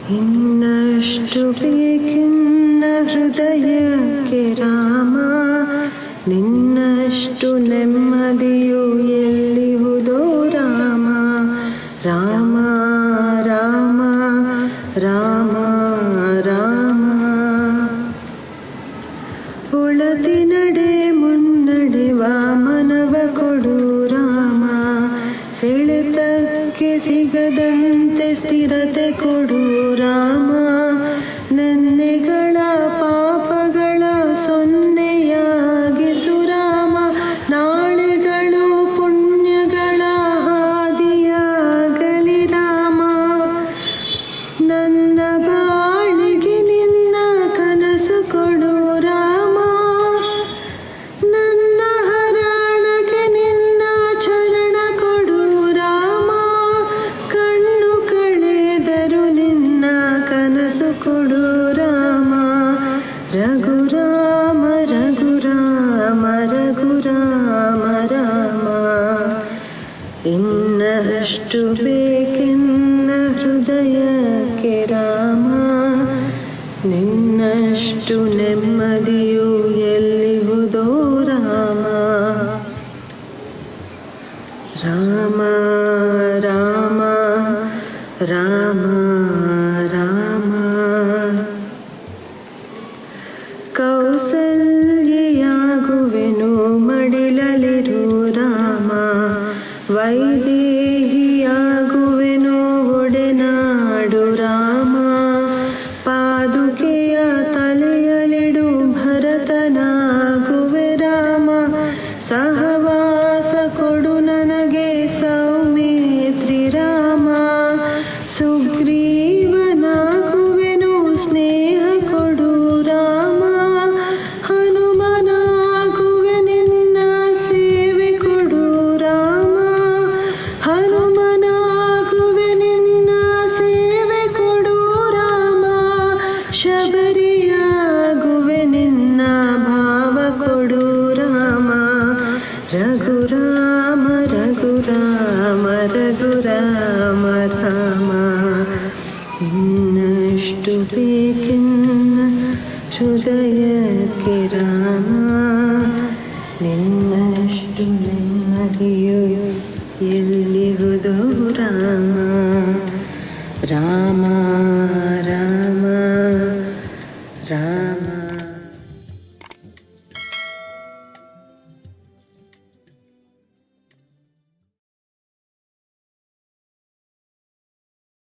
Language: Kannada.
ಇನ್ನಷ್ಟು ಬೇಕಿನ್ನ ಹೃದಯಕ್ಕೆ ರಾಮ, ನಿನ್ನಷ್ಟು ನೆಮ್ಮದಿಯು ಎಲ್ಲಿಹುದೋ ರಾಮ. ರಾಮ ರಾಮ ರಾಮ ರಾಮ. ಉಳದಿ ನಡೆ ಮುನ್ನಡೆವ ಮನವ ಕೊಡು ರಾಮ, ಸೆಳೆತಕ್ಕೆ ಸಿಗದಂತೆ ಸ್ಥಿರತೆ ಕೊಡು ರಾಮ. ನೆನ್ನೆಗಳ ಪಾಪಗಳ ಸೊನ್ನೆಯಾಗಿಸು ರಾಮ, ನಾಳೆಗಳು ಪುಣ್ಯಗಳ ಹಾದಿಯಾಗಲಿ ರಾಮ. ನನ್ನ ಬಾಳಿಗೆ ನಿನ್ನ ಕನಸು ಕೊಡು ರಾಮ, ನನ್ನ ಹರಣಕ್ಕೆ ನಿನ್ನ ಚರಣ ಕೊಡು ರಾಮ. ಕಣ್ಣು ಕಳೆದರು ನಿನ್ನ ಕನಸು ಕೊಡು ರಾಮ. ರಘುರಾಮ ರಘುರಾಮ ರಘುರಾಮ ರಾಮ. ಇನ್ನಷ್ಟು ಬೇಕೆನ್ನ ಹೃದಯಕ್ಕೆ ರಾಮ, ನಿನ್ನಷ್ಟು ನೆಮ್ಮದಿಯು ಎಲ್ಲಿಹುದೋ ರಾಮ. ರಾಮ ರಾಮ ರಾಮ ರಾಮ. ಕೌಸಲ್ಯಾಗುವೆನು ಮಡಿಲಲಿರು ರಾಮ, ವೈದೇಹಿಯಾಗುವೆನೋ ಒಡೆನಾಡು ರಾಮ. ಪಾದುಕೆಯ ತಲೆಯಲಿಡು ಭರತನಾಗುವೆ ರಾಮ, ಸಹವಾಸ ಕೊಡು ನನಗೆ ಸೌಮಿತ್ರಿ ರಾಮ. ಸುಗ್ರೀವನಾಗುವೆನು ಸ್ನೇಹ ಕೊಡು ರಾಮ, ಹನುಮನಾಗುವೆ ನಿನ್ನ ಸೇವೆ ಕೊಡು ರಾಮ. ಹನುಮನಾಗುವೆ ನಿನ್ನ ಸೇವೆ ಕೊಡು ರಾಮ, ಶಬರಿಯಾಗುವೆ ನಿನ್ನ ಭಾವ ಕೊಡು ರಾಮ. ರಘುರಾಮ ರಘುರಾಮ ರಘುರಾಮ ರಾಮ. ಇನ್ನಷ್ಟು ಬೇಕಿನ್ನ ಹೃದಯಕ್ಕೆ ರಾಮ, ನಿನ್ನಷ್ಟು ನೆಮ್ಮದಿಯು ಎಲ್ಲಿಹುದೋ ರಾಮ. ರಾಮ